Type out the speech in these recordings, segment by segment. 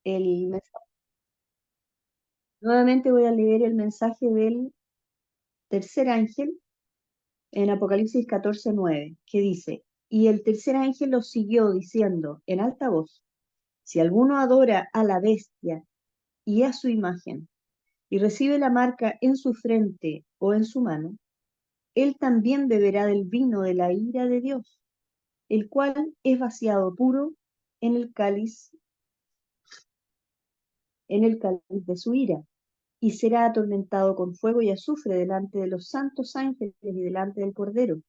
el mensaje. Nuevamente voy a leer el mensaje del tercer ángel en Apocalipsis 14:9, que dice: y el tercer ángel los siguió diciendo en alta voz: si alguno adora a la bestia y a su imagen, y recibe la marca en su frente o en su mano, él también beberá del vino de la ira de Dios, el cual es vaciado puro en el cáliz de su ira, y será atormentado con fuego y azufre delante de los santos ángeles y delante del Cordero,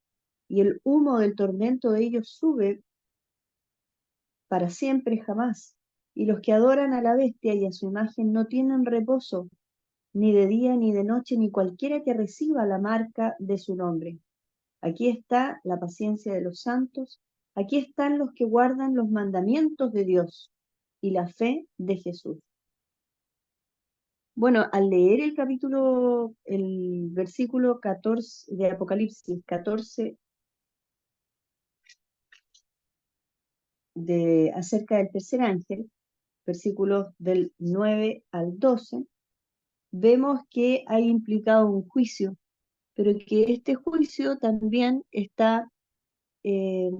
y el humo del tormento de ellos sube para siempre jamás. Y los que adoran a la bestia y a su imagen no tienen reposo, ni de día ni de noche, ni cualquiera que reciba la marca de su nombre. Aquí está la paciencia de los santos, aquí están los que guardan los mandamientos de Dios y la fe de Jesús. Bueno, al leer el versículo 14 de Apocalipsis 14 acerca del tercer ángel, versículos del 9 al 12, vemos que hay implicado un juicio, pero que este juicio también está eh,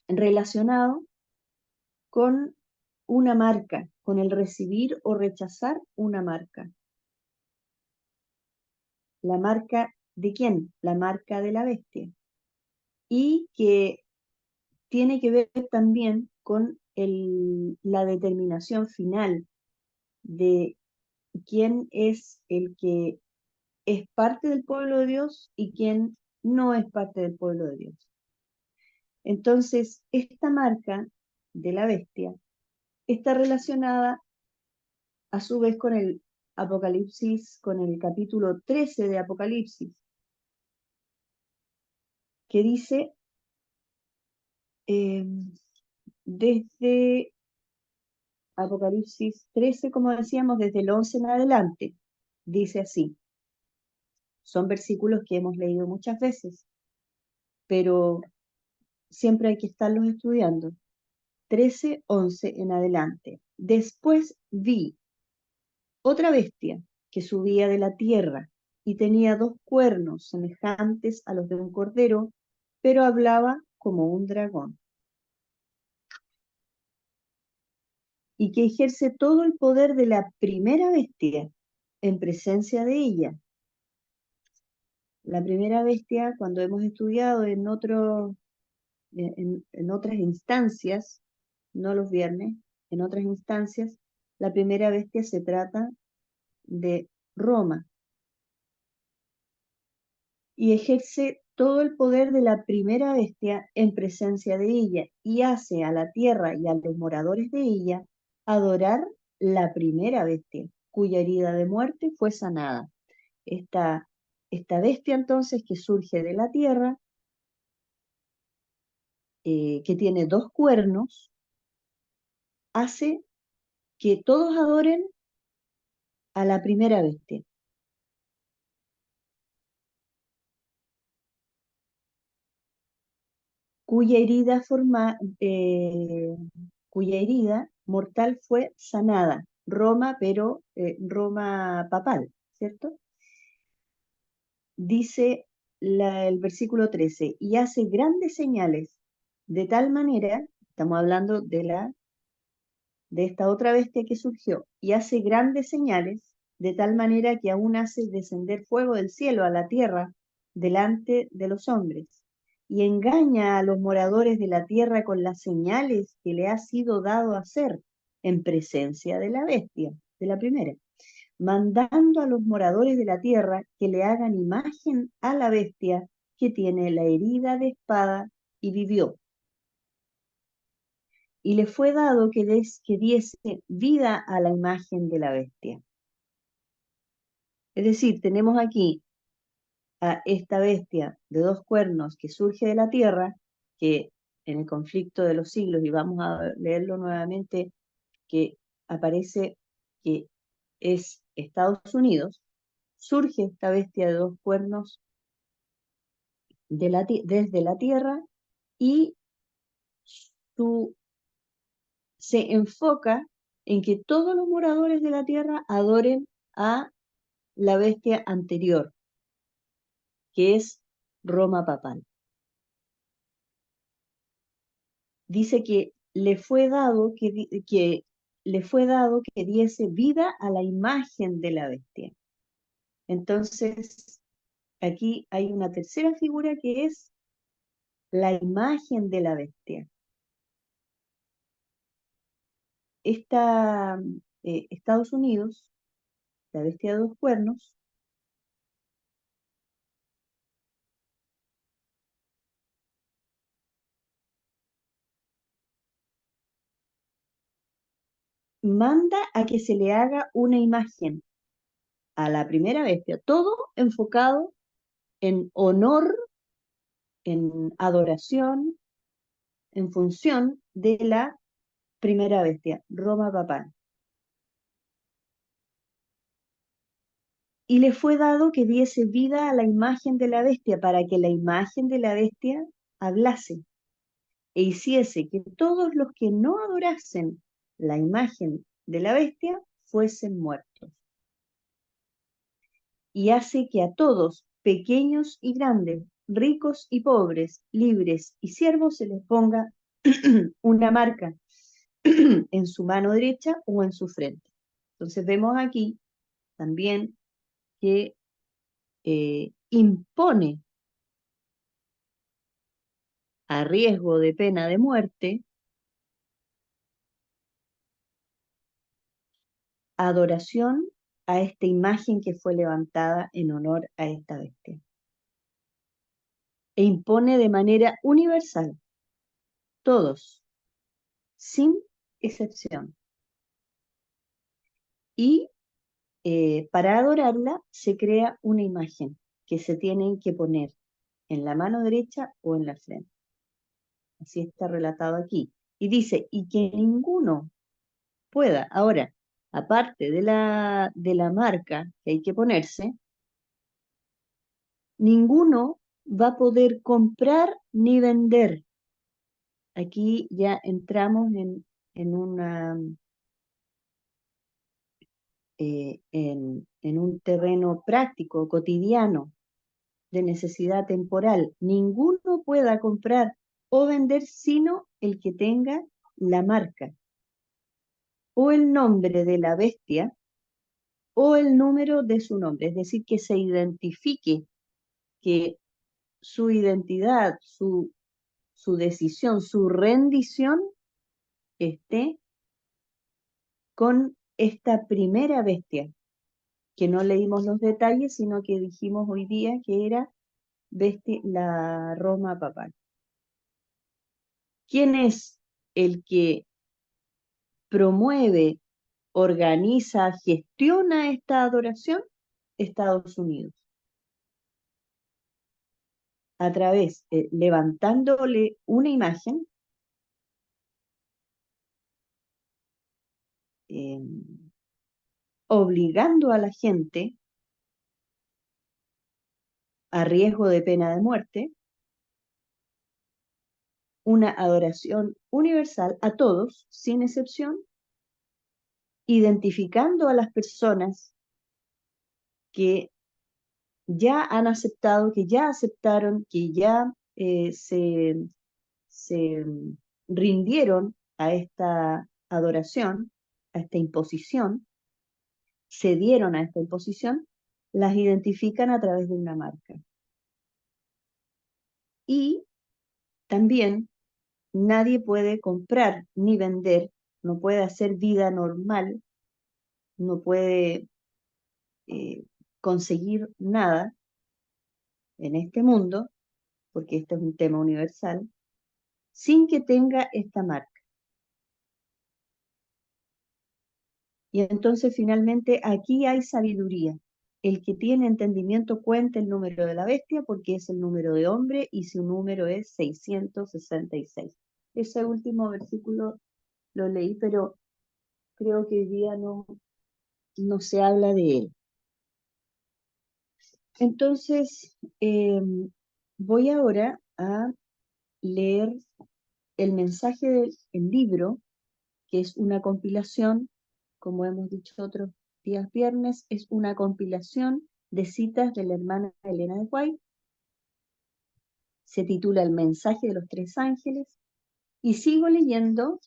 relacionado con una marca, con el recibir o rechazar una marca. ¿La marca de quién? La marca de la bestia. Y que tiene que ver también con la determinación final de quién es el que es parte del pueblo de Dios y quién no es parte del pueblo de Dios. Entonces, esta marca de la bestia está relacionada a su vez con el Apocalipsis, con el capítulo 13 de Apocalipsis, que dice, eh, desde Apocalipsis 13, como decíamos, desde el 11 en adelante, dice así. Son versículos que hemos leído muchas veces, pero siempre hay que estarlos estudiando. 13, 11 en adelante. Después vi otra bestia que subía de la tierra y tenía 2 cuernos semejantes a los de un cordero, pero hablaba como un dragón, y que ejerce todo el poder de la primera bestia en presencia de ella. La primera bestia, cuando hemos estudiado en otras instancias, no los viernes, en otras instancias, la primera bestia se trata de Roma, y ejerce todo el poder de la primera bestia en presencia de ella, y hace a la tierra y a los moradores de ella adorar la primera bestia, cuya herida de muerte fue sanada. Esta, esta bestia entonces que surge de la tierra, que tiene 2 cuernos, hace que todos adoren a la primera bestia, cuya herida, cuya herida mortal fue sanada. Roma, pero Roma papal, ¿cierto? Dice el versículo 13, y hace grandes señales, de tal manera, estamos hablando de esta otra bestia que surgió, y hace grandes señales, de tal manera que aún hace descender fuego del cielo a la tierra delante de los hombres, y engaña a los moradores de la tierra con las señales que le ha sido dado hacer en presencia de la bestia, de la primera, mandando a los moradores de la tierra que le hagan imagen a la bestia que tiene la herida de espada y vivió, y le fue dado que diese vida a la imagen de la bestia. Es decir, tenemos aquí a esta bestia de 2 cuernos que surge de la tierra, que en el conflicto de los siglos, y vamos a leerlo nuevamente, que aparece que es Estados Unidos, surge esta bestia de 2 cuernos desde la tierra, y su se enfoca en que todos los moradores de la tierra adoren a la bestia anterior, que es Roma papal. Dice que le fue dado que diese vida a la imagen de la bestia. Entonces, aquí hay una tercera figura que es la imagen de la bestia. Estados Unidos, la bestia de dos cuernos, manda a que se le haga una imagen a la primera bestia, todo enfocado en honor, en adoración, en función de la primera bestia, Roma papal. Y le fue dado que diese vida a la imagen de la bestia para que la imagen de la bestia hablase e hiciese que todos los que no adorasen la imagen de la bestia fuesen muertos. Y hace que a todos, pequeños y grandes, ricos y pobres, libres y siervos, se les ponga una marca en su mano derecha o en su frente. Entonces vemos aquí también que impone a riesgo de pena de muerte adoración a esta imagen que fue levantada en honor a esta bestia. E impone de manera universal, todos, sin excepción. Y para adorarla se crea una imagen que se tienen que poner en la mano derecha o en la frente. Así está relatado aquí. Y dice, y que ninguno pueda, ahora, aparte de la marca que hay que ponerse, ninguno va a poder comprar ni vender. Aquí ya entramos en una, en un terreno práctico, cotidiano, de necesidad temporal. Ninguno pueda comprar o vender sino el que tenga la marca o el nombre de la bestia o el número de su nombre. Es decir, que se identifique, que su identidad, su decisión, su rendición esté con esta primera bestia, que no leímos los detalles, sino que dijimos hoy día que era la Roma papal. ¿Quién es el que promueve, organiza, gestiona esta adoración? Estados Unidos. A través, levantándole una imagen, eh, obligando a la gente a riesgo de pena de muerte, una adoración universal a todos, sin excepción, identificando a las personas que ya han aceptado, que ya aceptaron, que ya se rindieron a esta adoración, a esta imposición, cedieron a esta imposición, las identifican a través de una marca. Y también nadie puede comprar ni vender, no puede hacer vida normal, no puede conseguir nada en este mundo, porque este es un tema universal, sin que tenga esta marca. Y entonces finalmente aquí hay sabiduría. El que tiene entendimiento cuenta el número de la bestia porque es el número de hombre y su número es 666. Ese último versículo lo leí, pero creo que hoy día no se habla de él. Entonces, voy ahora a leer el mensaje del libro que es una compilación, como hemos dicho otros días viernes, es una compilación de citas de la hermana Elena de White. Se titula El mensaje de los tres ángeles. Y sigo leyendo.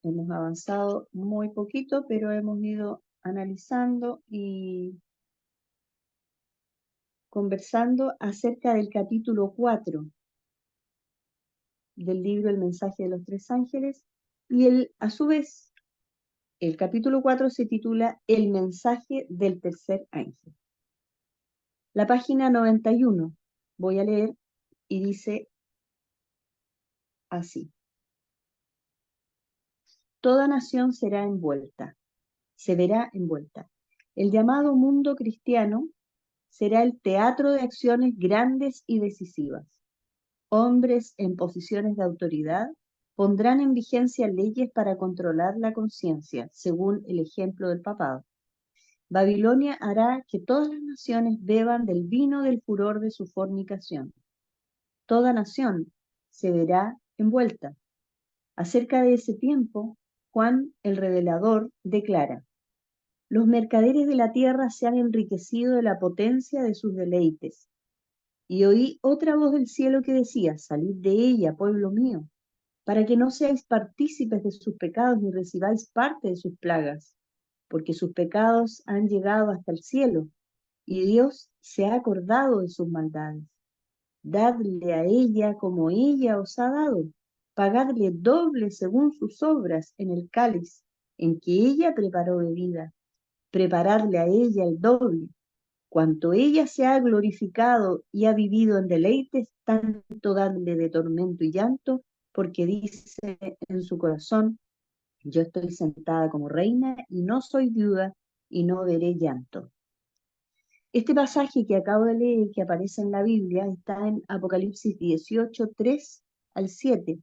Hemos avanzado muy poquito, pero hemos ido analizando y conversando acerca del capítulo 4 del libro El mensaje de los tres ángeles. Y a su vez, el capítulo 4 se titula El mensaje del tercer ángel. La página 91, voy a leer, y dice así: toda nación será envuelta, se verá envuelta. El llamado mundo cristiano será el teatro de acciones grandes y decisivas. Hombres en posiciones de autoridad pondrán en vigencia leyes para controlar la conciencia, según el ejemplo del papado. Babilonia hará que todas las naciones beban del vino del furor de su fornicación. Toda nación se verá envuelta. Acerca de ese tiempo, Juan el Revelador declara: los mercaderes de la tierra se han enriquecido de la potencia de sus deleites. Y oí otra voz del cielo que decía: salid de ella, pueblo mío, para que no seáis partícipes de sus pecados ni recibáis parte de sus plagas, porque sus pecados han llegado hasta el cielo, y Dios se ha acordado de sus maldades. Dadle a ella como ella os ha dado, pagadle doble según sus obras en el cáliz en que ella preparó bebida, prepararle a ella el doble. Cuanto ella se ha glorificado y ha vivido en deleites, tanto darle de tormento y llanto, porque dice en su corazón: yo estoy sentada como reina y no soy viuda y no veré llanto. Este pasaje que acabo de leer, que aparece en la Biblia, está en Apocalipsis 18, 3 al 7,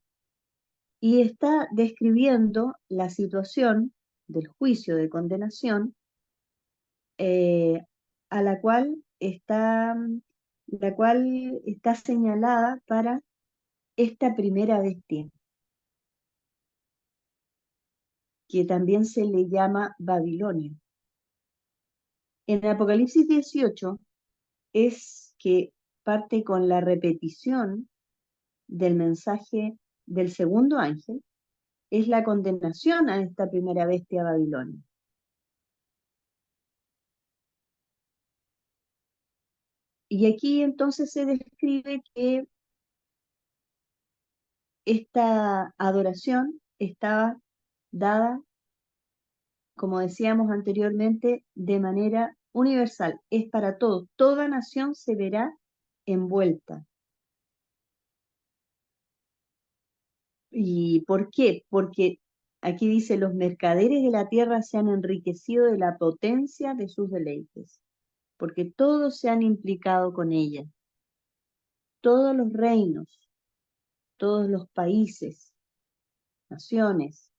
y está describiendo la situación del juicio de condenación, eh, a la cual está señalada para esta primera bestia, que también se le llama Babilonia. En Apocalipsis 18 es que parte con la repetición del mensaje del segundo ángel, es la condenación a esta primera bestia Babilonia. Y aquí entonces se describe que esta adoración estaba dada, como decíamos anteriormente, de manera universal, es para todos, toda nación se verá envuelta. ¿Y por qué? Porque aquí dice: los mercaderes de la tierra se han enriquecido de la potencia de sus deleites, porque todos se han implicado con ella, todos los reinos, todos los países, naciones,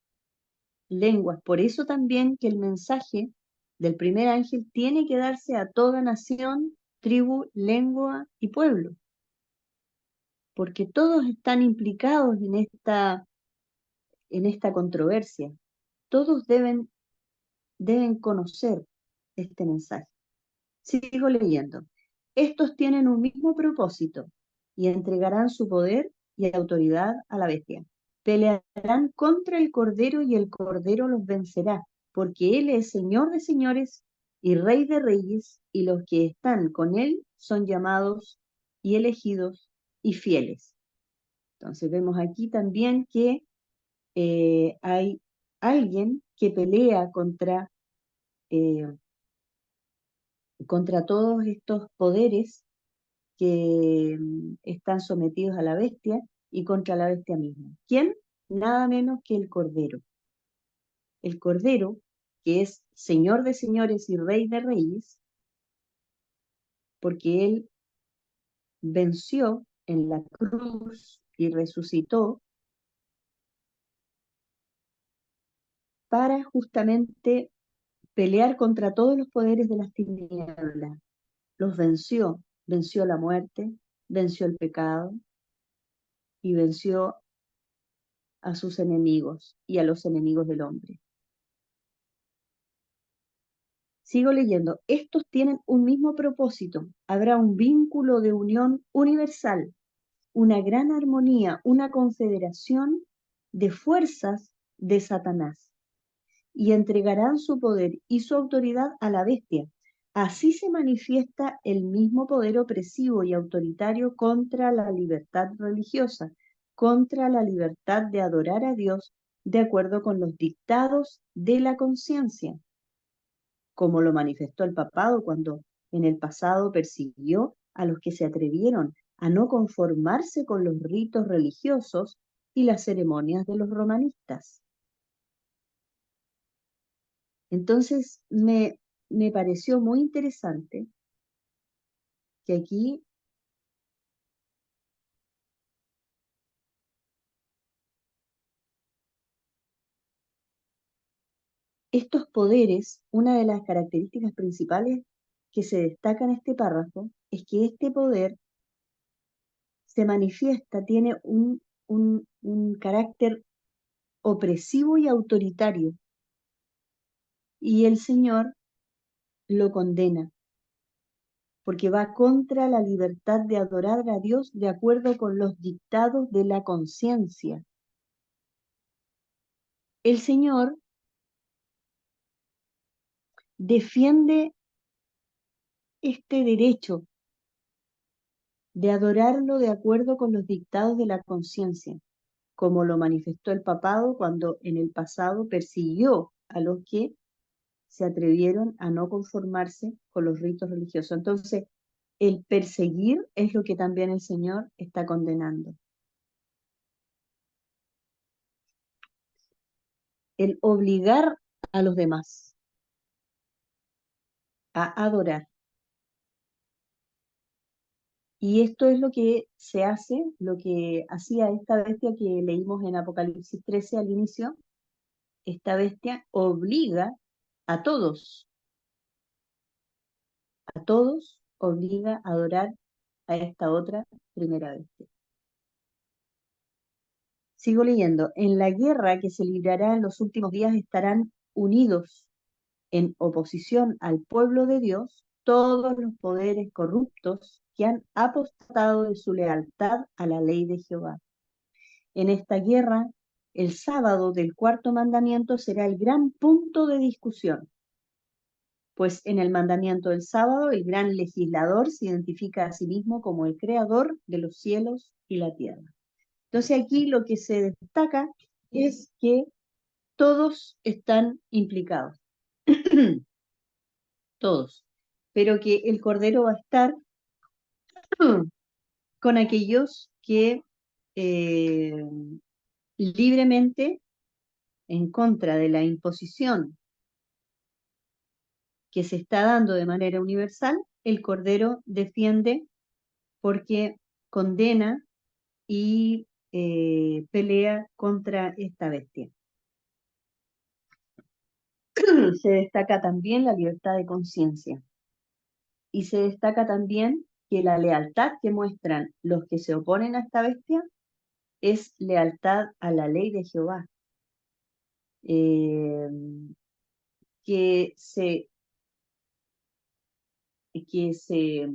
lenguas. Por eso también que el mensaje del primer ángel tiene que darse a toda nación, tribu, lengua y pueblo, porque todos están implicados en esta controversia. Todos deben conocer este mensaje. Sigo leyendo. Estos tienen un mismo propósito y entregarán su poder y autoridad a la bestia. Pelearán contra el Cordero y el Cordero los vencerá, porque Él es Señor de señores y Rey de reyes, y los que están con Él son llamados y elegidos y fieles. Entonces vemos aquí también que hay alguien que pelea eh, contra todos estos poderes que están sometidos a la bestia y contra la bestia misma. ¿Quién? Nada menos que el Cordero. El Cordero, que es Señor de señores y Rey de reyes, porque Él venció en la cruz y resucitó para justamente pelear contra todos los poderes de las tinieblas. Los venció, venció la muerte, venció el pecado y venció a sus enemigos y a los enemigos del hombre. Sigo leyendo. Estos tienen un mismo propósito. Habrá un vínculo de unión universal, una gran armonía, una confederación de fuerzas de Satanás. Y entregarán su poder y su autoridad a la bestia. Así se manifiesta el mismo poder opresivo y autoritario contra la libertad religiosa, contra la libertad de adorar a Dios de acuerdo con los dictados de la conciencia, como lo manifestó el papado cuando en el pasado persiguió a los que se atrevieron a no conformarse con los ritos religiosos y las ceremonias de los romanistas. Entonces me pareció muy interesante que aquí estos poderes, una de las características principales que se destaca en este párrafo es que este poder se manifiesta, tiene un carácter opresivo y autoritario, y el Señor lo condena, porque va contra la libertad de adorar a Dios de acuerdo con los dictados de la conciencia. El Señor defiende este derecho de adorarlo de acuerdo con los dictados de la conciencia, como lo manifestó el papado cuando en el pasado persiguió a los que se atrevieron a no conformarse con los ritos religiosos. Entonces, el perseguir es lo que también el Señor está condenando. El obligar a los demás a adorar. Y esto es lo que se hace, lo que hacía esta bestia que leímos en Apocalipsis 13 al inicio. Esta bestia obliga a todos obliga a adorar a esta otra primera bestia. Sigo leyendo. En la guerra que se librará en los últimos días estarán unidos en oposición al pueblo de Dios todos los poderes corruptos que han apostatado de su lealtad a la ley de Jehová. En esta guerra, el sábado del cuarto mandamiento será el gran punto de discusión, pues en el mandamiento del sábado el gran legislador se identifica a sí mismo como el creador de los cielos y la tierra. Entonces aquí lo que se destaca es que todos están implicados, todos, pero que el Cordero va a estar con aquellos que eh, libremente, en contra de la imposición que se está dando de manera universal, el Cordero defiende porque condena y pelea contra esta bestia. Se destaca también la libertad de conciencia y se destaca también que la lealtad que muestran los que se oponen a esta bestia es lealtad a la ley de Jehová, eh, que se, que se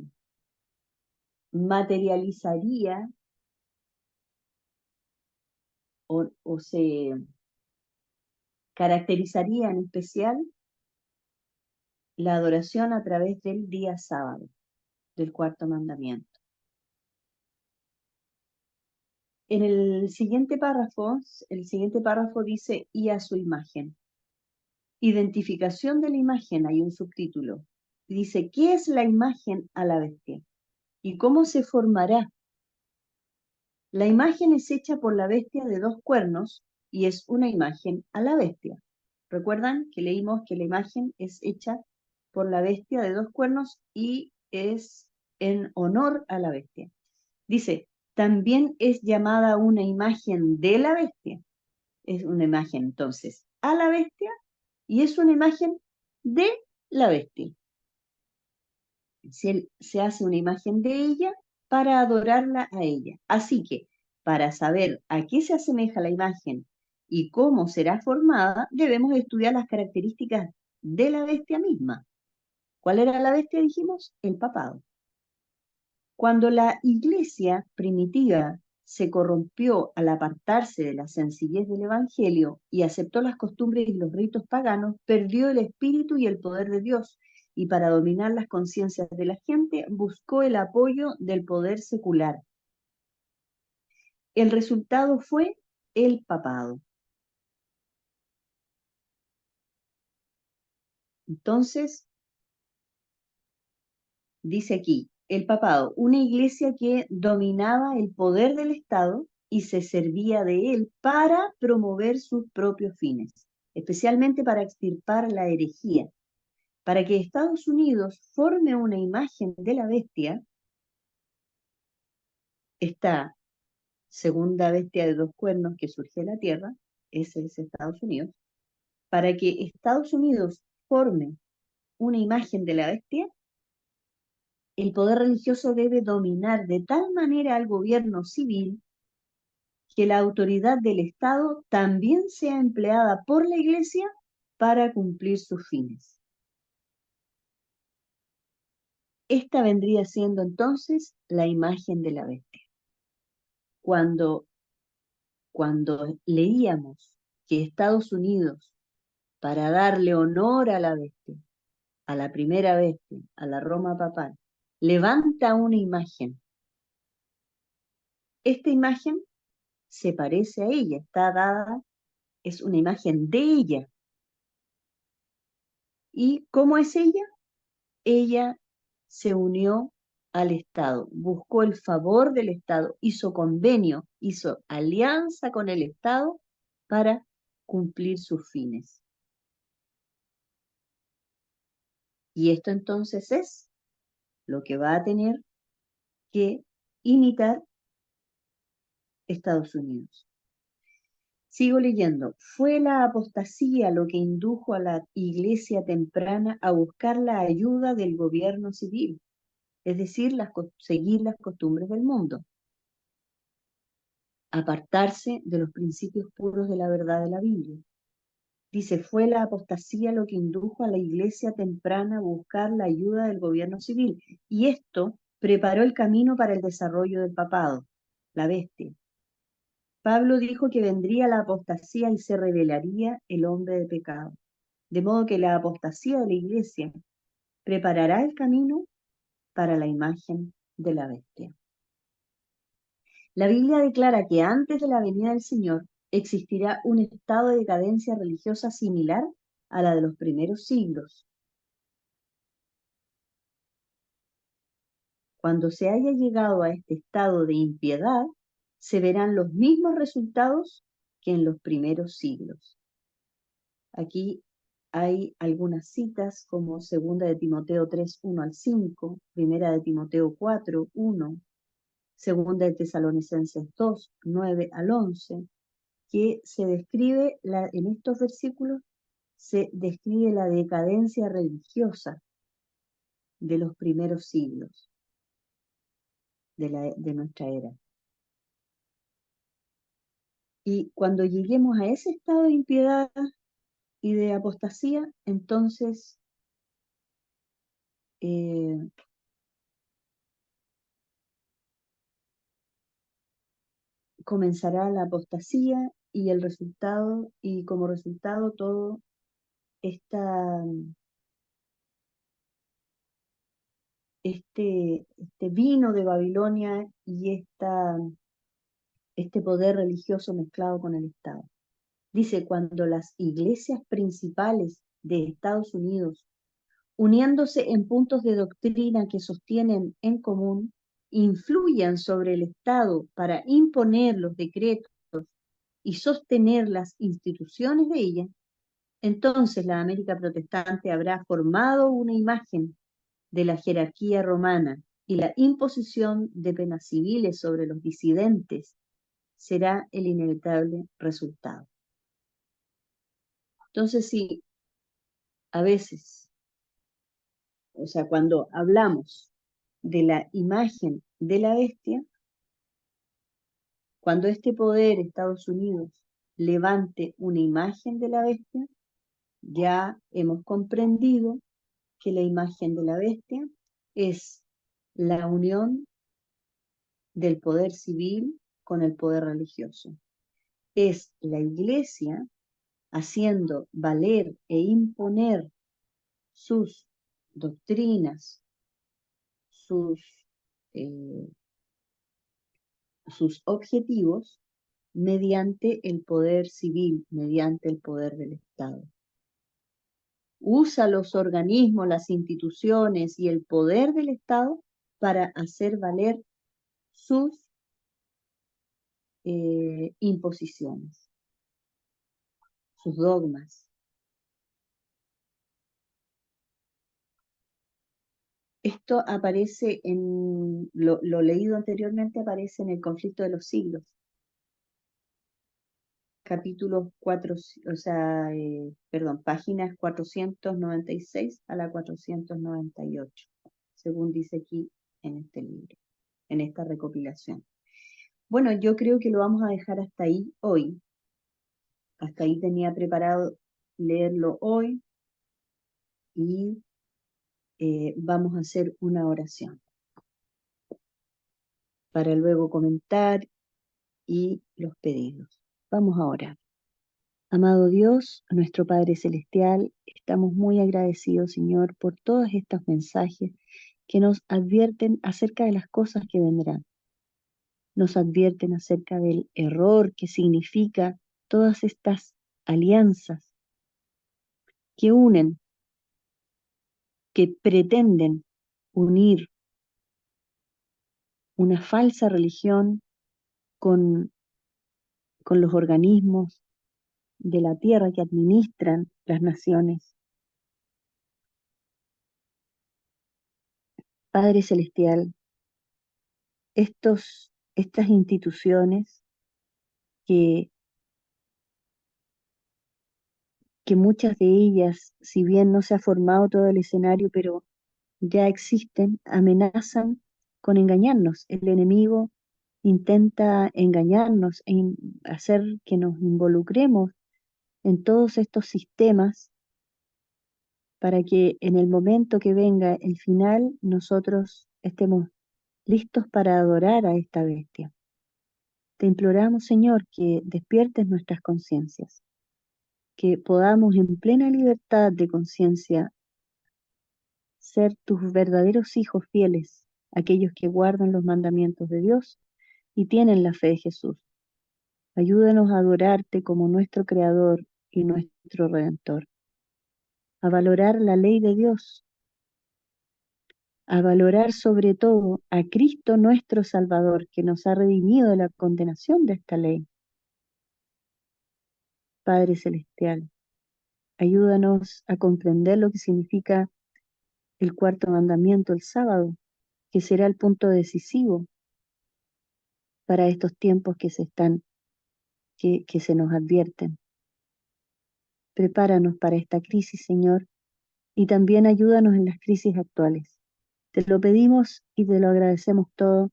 materializaría o se caracterizaría en especial la adoración a través del día sábado, del cuarto mandamiento. En el siguiente párrafo dice, y a su imagen. Identificación de la imagen, hay un subtítulo. Dice, ¿qué es la imagen a la bestia? ¿Y cómo se formará? La imagen es hecha por la bestia de dos cuernos y es una imagen a la bestia. ¿Recuerdan que leímos que la imagen es hecha por la bestia de dos cuernos y es en honor a la bestia? Dice, también es llamada una imagen de la bestia. Es una imagen entonces a la bestia y es una imagen de la bestia. Se hace una imagen de ella para adorarla a ella. Así que para saber a qué se asemeja la imagen y cómo será formada, debemos estudiar las características de la bestia misma. ¿Cuál era la bestia, dijimos? El papado. Cuando la iglesia primitiva se corrompió al apartarse de la sencillez del Evangelio y aceptó las costumbres y los ritos paganos, perdió el espíritu y el poder de Dios, y para dominar las conciencias de la gente buscó el apoyo del poder secular. El resultado fue el papado. Entonces, dice aquí, el papado, una iglesia que dominaba el poder del Estado y se servía de él para promover sus propios fines, especialmente para extirpar la herejía. Para que Estados Unidos forme una imagen de la bestia, esta segunda bestia de dos cuernos que surge de la tierra, ese es Estados Unidos, para que Estados Unidos forme una imagen de la bestia, el poder religioso debe dominar de tal manera al gobierno civil que la autoridad del Estado también sea empleada por la Iglesia para cumplir sus fines. Esta vendría siendo entonces la imagen de la bestia. Cuando, cuando leíamos que Estados Unidos, para darle honor a la bestia, a la primera bestia, a la Roma papal, levanta una imagen, esta imagen se parece a ella, está dada, es una imagen de ella. ¿Y cómo es ella? Ella se unió al Estado, buscó el favor del Estado, hizo convenio, hizo alianza con el Estado para cumplir sus fines. Y esto entonces es lo que va a tener que imitar Estados Unidos. Sigo leyendo. Fue la apostasía lo que indujo a la iglesia temprana a buscar la ayuda del gobierno civil, es decir, seguir las costumbres del mundo, apartarse de los principios puros de la verdad de la Biblia. Dice, fue la apostasía lo que indujo a la iglesia temprana a buscar la ayuda del gobierno civil, y esto preparó el camino para el desarrollo del papado, la bestia. Pablo dijo que vendría la apostasía y se revelaría el hombre de pecado. De modo que la apostasía de la iglesia preparará el camino para la imagen de la bestia. La Biblia declara que antes de la venida del Señor existirá un estado de decadencia religiosa similar a la de los primeros siglos. Cuando se haya llegado a este estado de impiedad, se verán los mismos resultados que en los primeros siglos. Aquí hay algunas citas como 2 de Timoteo 3, 1 al 5, 1 de Timoteo 4, 1, 2 de Tesalonicenses 2, 9 al 11, que se describe, en estos versículos, se describe la decadencia religiosa de los primeros siglos de nuestra era. Y cuando lleguemos a ese estado de impiedad y de apostasía, entonces eh, comenzará la apostasía y el resultado, y como resultado todo esta, este vino de Babilonia y este poder religioso mezclado con el Estado. Dice, cuando las iglesias principales de Estados Unidos, uniéndose en puntos de doctrina que sostienen en común, influyan sobre el Estado para imponer los decretos y sostener las instituciones de ella, entonces la América protestante habrá formado una imagen de la jerarquía romana y la imposición de penas civiles sobre los disidentes será el inevitable resultado. Entonces, sí, a veces, o sea, cuando hablamos de la imagen de la bestia, Cuando este poder, Estados Unidos, levante una imagen de la bestia, ya hemos comprendido que la imagen de la bestia es la unión del poder civil con el poder religioso. Es la Iglesia haciendo valer e imponer sus doctrinas, sus, eh, sus objetivos mediante el poder civil, mediante el poder del Estado. Usa los organismos, las instituciones y el poder del Estado para hacer valer sus imposiciones, sus dogmas. Esto aparece en, lo leído anteriormente, aparece en el conflicto de los siglos, capítulos 4, o sea, perdón, páginas 496 a la 498, según dice aquí en este libro, en esta recopilación. Bueno, yo creo que lo vamos a dejar hasta ahí hoy. Hasta ahí tenía preparado leerlo hoy y vamos a hacer una oración para luego comentar y los pedidos. Vamos a orar. Amado Dios, nuestro Padre Celestial, estamos muy agradecidos, Señor, por todos estos mensajes que nos advierten acerca de las cosas que vendrán. Nos advierten acerca del error que significa todas estas alianzas que unen, que pretenden unir una falsa religión con, con los organismos de la tierra que administran las naciones. Padre Celestial, estas instituciones que, que muchas de ellas, si bien no se ha formado todo el escenario, pero ya existen, amenazan con engañarnos. El enemigo intenta engañarnos, hacer que nos involucremos en todos estos sistemas para que en el momento que venga el final nosotros estemos listos para adorar a esta bestia. Te imploramos, Señor, que despiertes nuestras conciencias, que podamos en plena libertad de conciencia ser tus verdaderos hijos fieles, aquellos que guardan los mandamientos de Dios y tienen la fe de Jesús. Ayúdanos a adorarte como nuestro Creador y nuestro Redentor, a valorar la ley de Dios, a valorar sobre todo a Cristo nuestro Salvador, que nos ha redimido de la condenación de esta ley. Padre Celestial, ayúdanos a comprender lo que significa el cuarto mandamiento el sábado, que será el punto decisivo para estos tiempos que se nos advierten. Prepáranos para esta crisis, Señor, y también ayúdanos en las crisis actuales. Te lo pedimos y te lo agradecemos todo,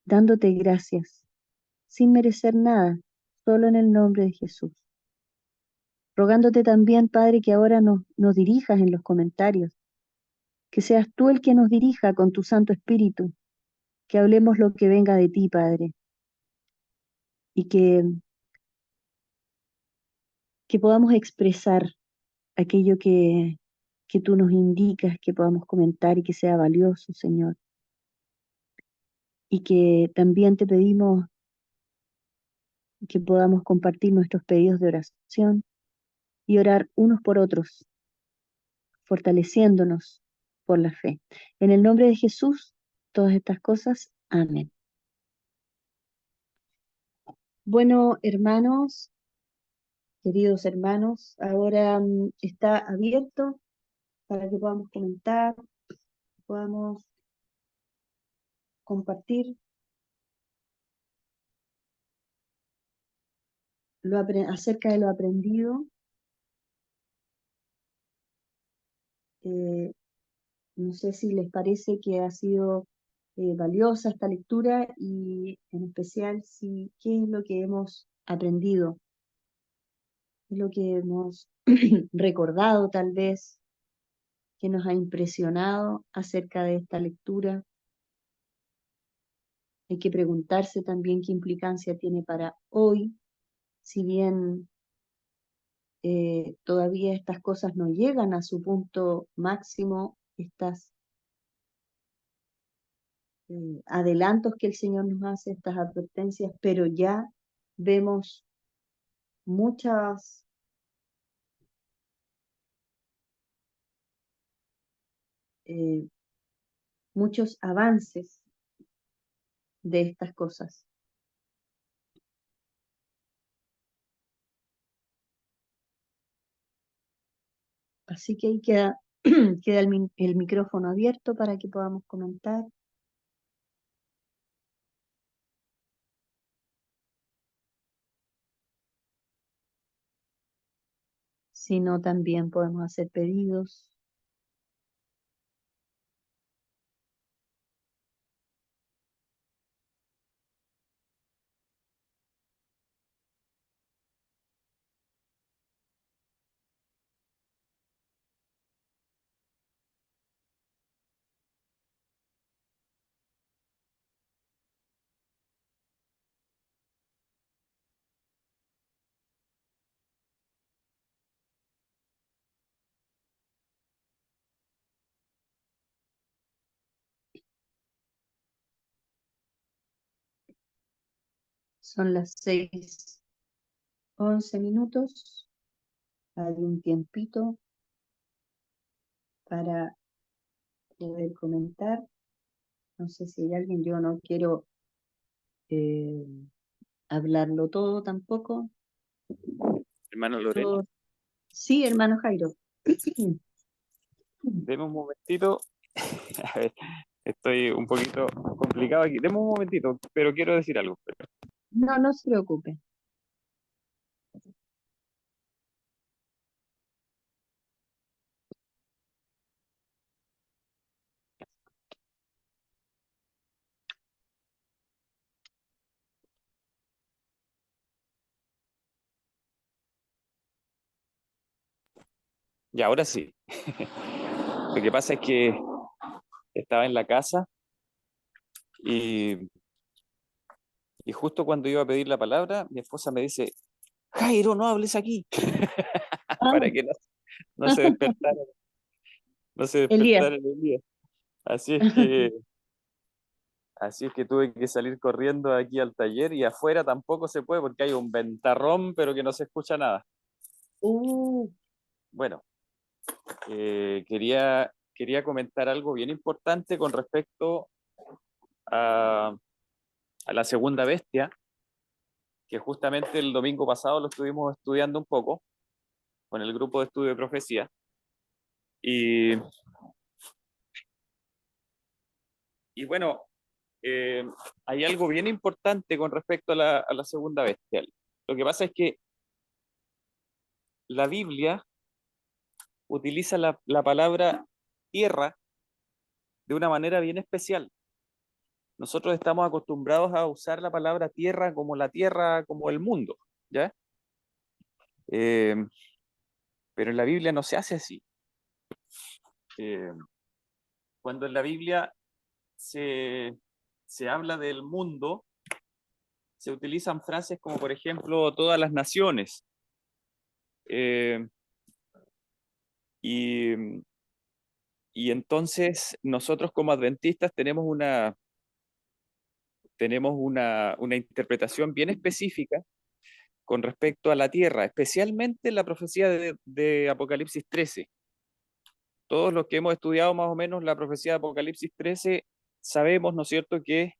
dándote gracias, sin merecer nada, solo en el nombre de Jesús. Rogándote también, Padre, que ahora nos dirijas en los comentarios, que seas tú el que nos dirija con tu Santo Espíritu, que hablemos lo que venga de ti, Padre, y que podamos expresar aquello que tú nos indicas, que podamos comentar y que sea valioso, Señor. Y que también te pedimos que podamos compartir nuestros pedidos de oración y orar unos por otros, fortaleciéndonos por la fe. En el nombre de Jesús, todas estas cosas. Amén. Bueno, hermanos, queridos hermanos, ahora está abierto para que podamos comentar, podamos compartir acerca de lo aprendido. No sé si les parece que ha sido valiosa esta lectura y en especial si qué es lo que hemos aprendido, qué es lo que hemos recordado tal vez, que nos ha impresionado acerca de esta lectura. Hay que preguntarse también qué implicancia tiene para hoy, si bien todavía estas cosas no llegan a su punto máximo, estas adelantos que el Señor nos hace, estas advertencias, pero ya vemos muchas, eh, muchos avances de estas cosas. Así que ahí queda, queda el micrófono abierto para que podamos comentar. Si no, también podemos hacer pedidos. Son las 6:11. Hay un tiempito para poder comentar. No sé si hay alguien, yo no quiero eh, hablarlo todo tampoco. Hermano Lorenzo, Sí, hermano Jairo. deme un momentito. A ver, estoy un poquito complicado aquí. Deme un momentito, pero quiero decir algo. No, no se preocupe. Y ahora sí. Lo que pasa es que estaba en la casa y, y justo cuando iba a pedir la palabra, mi esposa me dice, Jairo, no hables aquí, Ah, para que no se despertara, no se Elías. despertara el día. Así así es que tuve que salir corriendo aquí al taller y afuera tampoco se puede porque hay un ventarrón, pero que no se escucha nada. Uh, Bueno, quería comentar algo bien importante con respecto a, a la segunda bestia, que justamente el domingo pasado lo estuvimos estudiando un poco con el grupo de estudio de profecía. Y, y bueno, eh, hay algo bien importante con respecto a la segunda bestia. Lo que pasa es que la Biblia utiliza la palabra tierra de una manera bien especial. Nosotros estamos acostumbrados a usar la palabra tierra, como el mundo, ¿ya? Eh, pero en la Biblia no se hace así. Eh, Cuando en la Biblia se, se habla del mundo, se utilizan frases como, por ejemplo, todas las naciones. Eh, y, y entonces nosotros como adventistas tenemos una interpretación bien específica con respecto a la tierra, especialmente en la profecía de Apocalipsis 13. Todos los que hemos estudiado más o menos la profecía de Apocalipsis 13 sabemos, ¿no es cierto?, que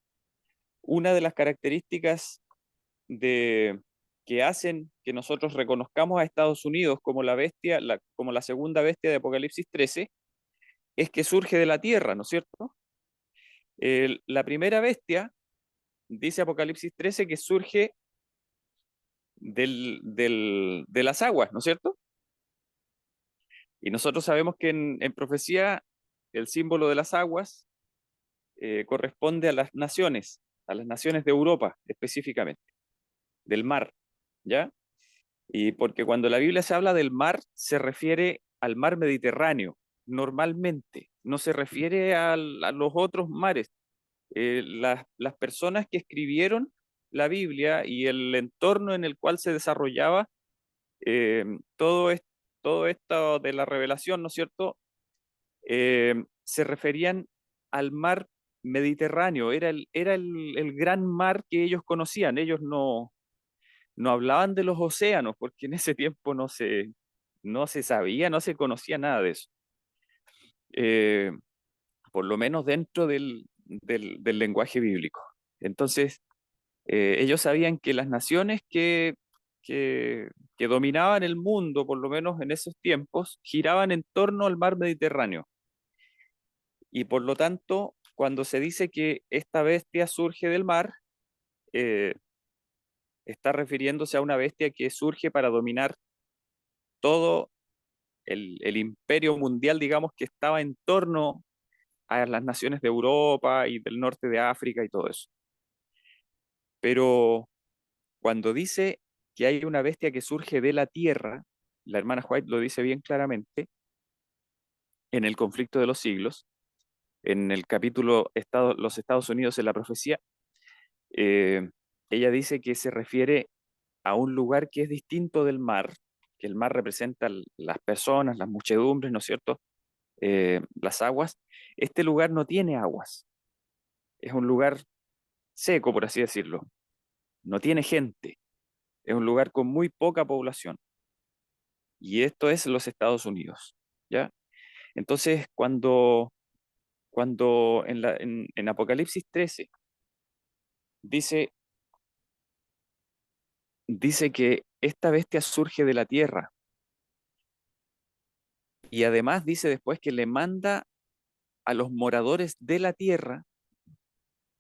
una de las características que hacen que nosotros reconozcamos a Estados Unidos como la bestia, como la segunda bestia de Apocalipsis 13, es que surge de la tierra, ¿no es cierto? La primera bestia, dice Apocalipsis 13, que surge de las aguas, ¿no es cierto? Y nosotros sabemos que en profecía el símbolo de las aguas corresponde a las naciones de Europa específicamente, del mar, ¿ya? Y porque cuando la Biblia se habla del mar, se refiere al mar Mediterráneo, normalmente, no se refiere a los otros mares. Las personas que escribieron la Biblia y el entorno en el cual se desarrollaba eh, todo, todo esto de la revelación, ¿no es cierto? Se referían al mar Mediterráneo, era el gran mar que ellos conocían. Ellos no hablaban de los océanos, porque en ese tiempo no se sabía, no se conocía nada de eso. Eh, por lo menos dentro del lenguaje bíblico. Entonces, ellos sabían que las naciones que, que dominaban el mundo, por lo menos en esos tiempos, giraban en torno al mar Mediterráneo. Y por lo tanto, cuando se dice que esta bestia surge del mar, eh, está refiriéndose a una bestia que surge para dominar todo el imperio mundial, digamos, que estaba en torno a las naciones de Europa y del norte de África y todo eso. Pero cuando dice que hay una bestia que surge de la tierra, la hermana White lo dice bien claramente en el conflicto de los siglos, en el capítulo Los Estados Unidos en la profecía, eh, ella dice que se refiere a un lugar que es distinto del mar, que el mar representa las personas, las muchedumbres, ¿no es cierto? Las aguas. Este lugar no tiene aguas, es un lugar seco, por así decirlo, no tiene gente, es un lugar con muy poca población. Y esto es los Estados Unidos, ¿ya? Entonces, cuando en Apocalipsis 13 dice, dice que esta bestia surge de la tierra y además dice después que le manda a los moradores de la tierra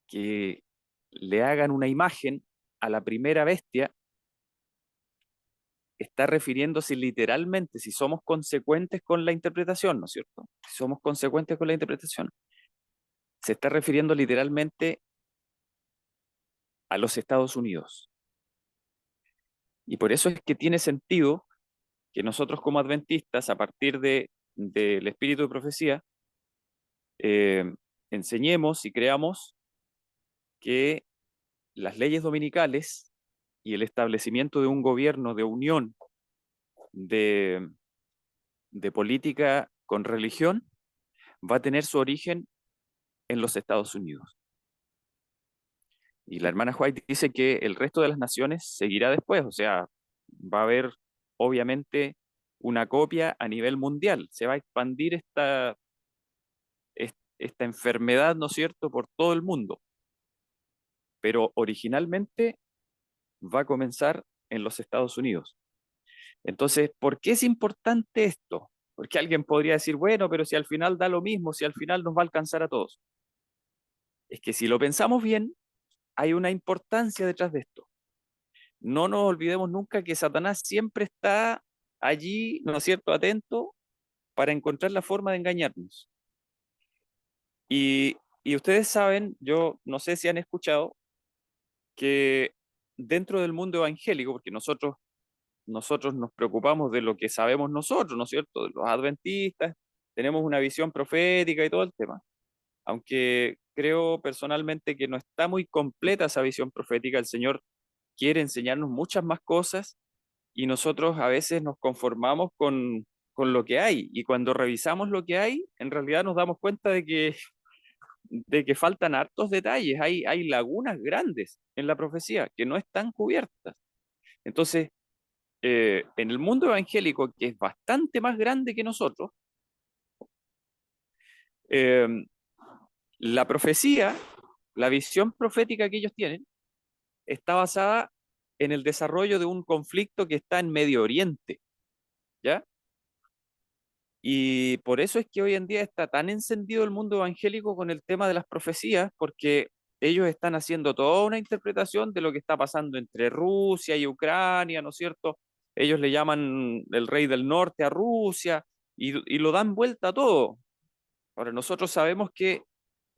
que le hagan una imagen a la primera bestia, está refiriéndose literalmente, si somos consecuentes con la interpretación, ¿no es cierto? Si somos consecuentes con la interpretación, se está refiriendo literalmente a los Estados Unidos. Y por eso es que tiene sentido que nosotros como adventistas, a partir del espíritu de profecía, eh, enseñemos y creamos que las leyes dominicales y el establecimiento de un gobierno de unión de, de política con religión va a tener su origen en los Estados Unidos. Y la hermana White dice que el resto de las naciones seguirá después, o sea, va a haber obviamente una copia a nivel mundial, se va a expandir esta enfermedad, ¿no es cierto?, por todo el mundo, pero originalmente va a comenzar en los Estados Unidos. Entonces, ¿por qué es importante esto? Porque alguien podría decir, bueno, pero si al final da lo mismo, si al final nos va a alcanzar a todos. Es que si lo pensamos bien, hay una importancia detrás de esto. No nos olvidemos nunca que Satanás siempre está allí, ¿no es cierto?, atento para encontrar la forma de engañarnos. Y ustedes saben, yo no sé si han escuchado, que dentro del mundo evangélico, porque nosotros nos preocupamos de lo que sabemos nosotros, ¿no es cierto?, de los adventistas, tenemos una visión profética y todo el tema, aunque creo personalmente que no está muy completa esa visión profética. El Señor quiere enseñarnos muchas más cosas y nosotros a veces nos conformamos con lo que hay, y cuando revisamos lo que hay, en realidad nos damos cuenta de que faltan hartos detalles, hay lagunas grandes en la profecía que no están cubiertas. Entonces, en el mundo evangélico, que es bastante más grande que nosotros, eh, la profecía, la visión profética que ellos tienen, está basada en el desarrollo de un conflicto que está en Medio Oriente, ¿ya? Y por eso es que hoy en día está tan encendido el mundo evangélico con el tema de las profecías, porque ellos están haciendo toda una interpretación de lo que está pasando entre Rusia y Ucrania, ¿no es cierto? Ellos le llaman el rey del norte a Rusia y lo dan vuelta a todo. Ahora, nosotros sabemos que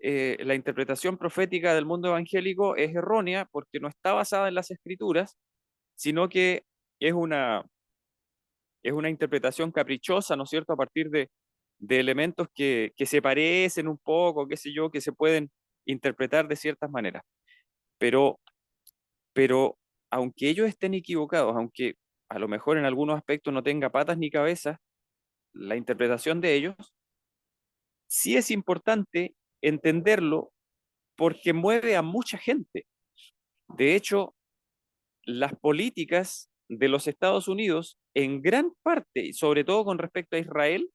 la interpretación profética del mundo evangélico es errónea porque no está basada en las escrituras, sino que es es una interpretación caprichosa, ¿no es cierto?, a partir de elementos que se parecen un poco, qué sé yo, que se pueden interpretar de ciertas maneras. Pero, pero aunque ellos estén equivocados, aunque a lo mejor en algunos aspectos no tenga patas ni cabezas, la interpretación de ellos, sí es importante entenderlo porque mueve a mucha gente. De hecho, las políticas de los Estados Unidos, en gran parte, y sobre todo con respecto a Israel,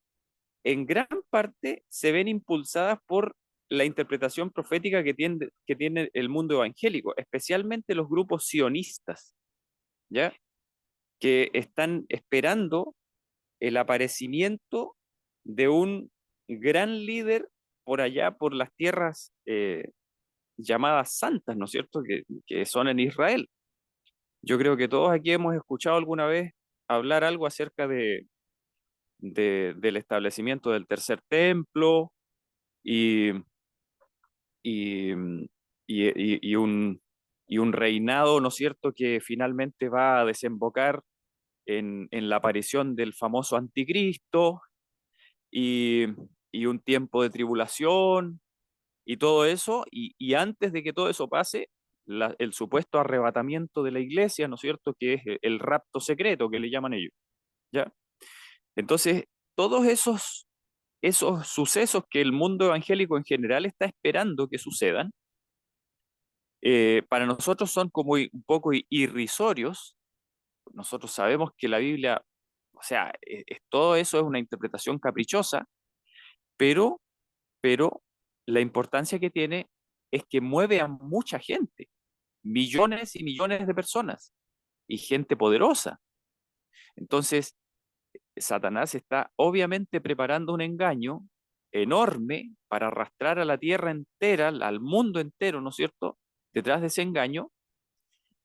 en gran parte se ven impulsadas por la interpretación profética que tiene el mundo evangélico, especialmente los grupos sionistas, ¿ya? Que están esperando el aparecimiento de un gran líder por allá, por las tierras llamadas santas, ¿no es cierto?, que son en Israel. Yo creo que todos aquí hemos escuchado alguna vez hablar algo acerca del establecimiento del tercer templo y, y, y un reinado, ¿no es cierto?, que finalmente va a desembocar en la aparición del famoso anticristo y, y un tiempo de tribulación y todo eso, y antes de que todo eso pase, el supuesto arrebatamiento de la iglesia, ¿no es cierto?, que es el rapto secreto que le llaman ellos, ¿ya? Entonces, todos esos sucesos que el mundo evangélico en general está esperando que sucedan, para nosotros son como un poco irrisorios. Nosotros sabemos que la Biblia, o sea, todo eso es una interpretación caprichosa, pero, pero la importancia que tiene es que mueve a mucha gente, millones y millones de personas y gente poderosa. Entonces, Satanás está obviamente preparando un engaño enorme para arrastrar a la tierra entera, al mundo entero, ¿no es cierto?, detrás de ese engaño,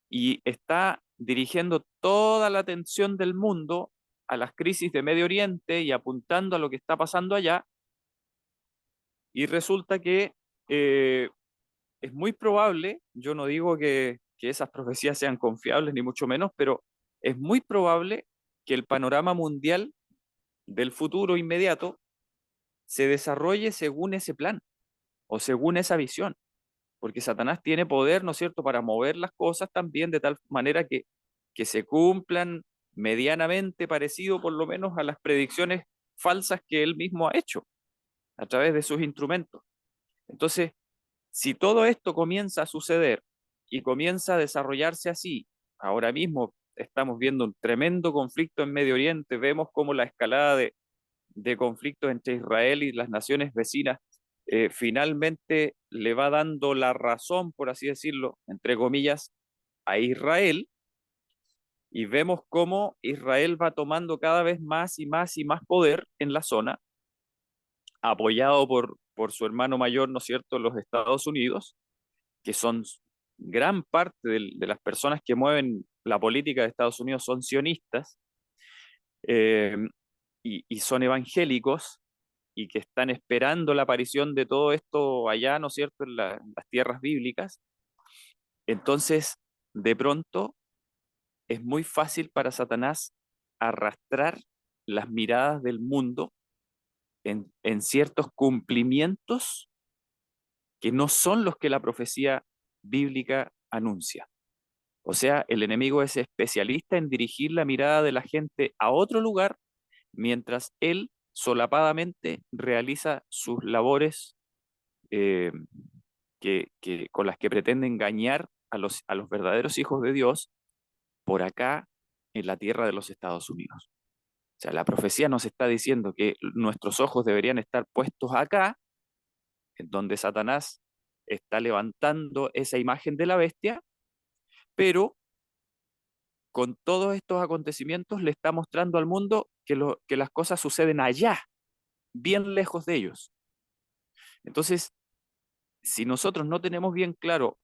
y está dirigiendo toda la atención del mundo a las crisis de Medio Oriente y apuntando a lo que está pasando allá, y resulta que eh, es muy probable, yo no digo que esas profecías sean confiables, ni mucho menos, pero es muy probable que el panorama mundial del futuro inmediato se desarrolle según ese plan o según esa visión, porque Satanás tiene poder, ¿no es cierto?, para mover las cosas también de tal manera que se cumplan medianamente parecido por lo menos a las predicciones falsas que él mismo ha hecho a través de sus instrumentos. Entonces, si todo esto comienza a suceder y comienza a desarrollarse así, ahora mismo estamos viendo un tremendo conflicto en Medio Oriente, vemos cómo la escalada de conflictos entre Israel y las naciones vecinas finalmente le va dando la razón, por así decirlo, entre comillas, a Israel, y vemos cómo Israel va tomando cada vez más y más y más poder en la zona, apoyado por su hermano mayor, ¿no es cierto?, los Estados Unidos, que son gran parte de las personas que mueven la política de Estados Unidos son sionistas, eh, y son evangélicos y que están esperando la aparición de todo esto allá, ¿no es cierto?, en en las tierras bíblicas. Entonces, de pronto, es muy fácil para Satanás arrastrar las miradas del mundo en ciertos cumplimientos que no son los que la profecía bíblica anuncia. O sea, el enemigo es especialista en dirigir la mirada de la gente a otro lugar mientras él solapadamente realiza sus labores eh, con las que pretende engañar a los verdaderos hijos de Dios por acá en la tierra de los Estados Unidos. O sea, la profecía nos está diciendo que nuestros ojos deberían estar puestos acá, en donde Satanás está levantando esa imagen de la bestia, pero con todos estos acontecimientos le está mostrando al mundo que las cosas suceden allá, bien lejos de ellos. Entonces, si nosotros no tenemos bien claro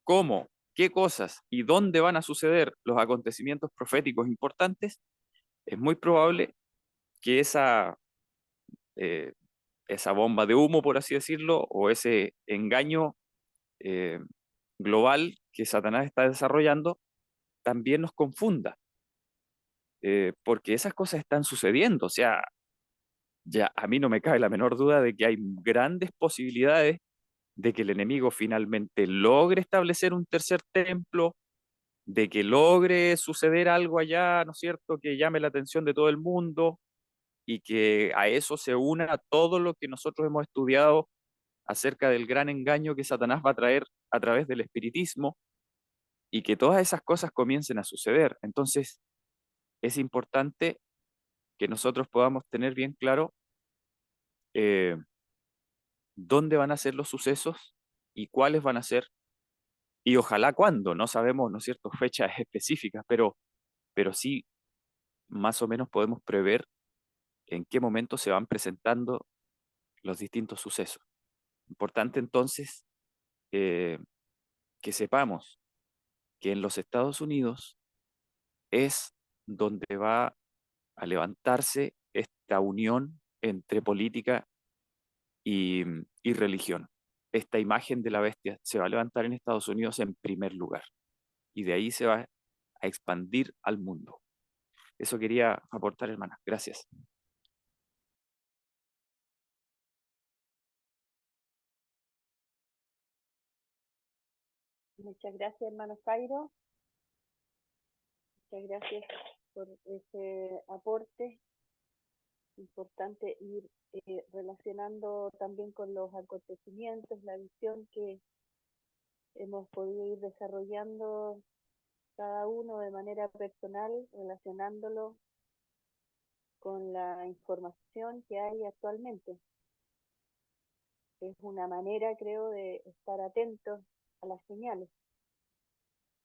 cómo, qué cosas y dónde van a suceder los acontecimientos proféticos importantes, es muy probable que esa eh, esa bomba de humo, por así decirlo, o ese engaño eh, global que Satanás está desarrollando, también nos confunda, porque esas cosas están sucediendo. O sea, ya a mí no me cabe la menor duda de que hay grandes posibilidades de que el enemigo finalmente logre establecer un tercer templo, de que logre suceder algo allá, ¿no es cierto?, que llame la atención de todo el mundo y que a eso se una todo lo que nosotros hemos estudiado acerca del gran engaño que Satanás va a traer a través del espiritismo y que todas esas cosas comiencen a suceder. Entonces, es importante que nosotros podamos tener bien claro eh, dónde van a ser los sucesos y cuáles van a ser, y ojalá cuándo, no sabemos, ¿no es cierto?, fechas específicas, pero sí más o menos podemos prever en qué momento se van presentando los distintos sucesos. Importante entonces eh, que sepamos que en los Estados Unidos es donde va a levantarse esta unión entre política y religión. Esta imagen de la bestia se va a levantar en Estados Unidos en primer lugar y de ahí se va a expandir al mundo. Eso quería aportar, hermana. Gracias. Muchas gracias, hermano Jairo. Muchas gracias por ese aporte. Importante ir relacionando también con los acontecimientos, la visión que hemos podido ir desarrollando cada uno de manera personal, relacionándolo con la información que hay actualmente. Es una manera, creo, de estar atentos a las señales.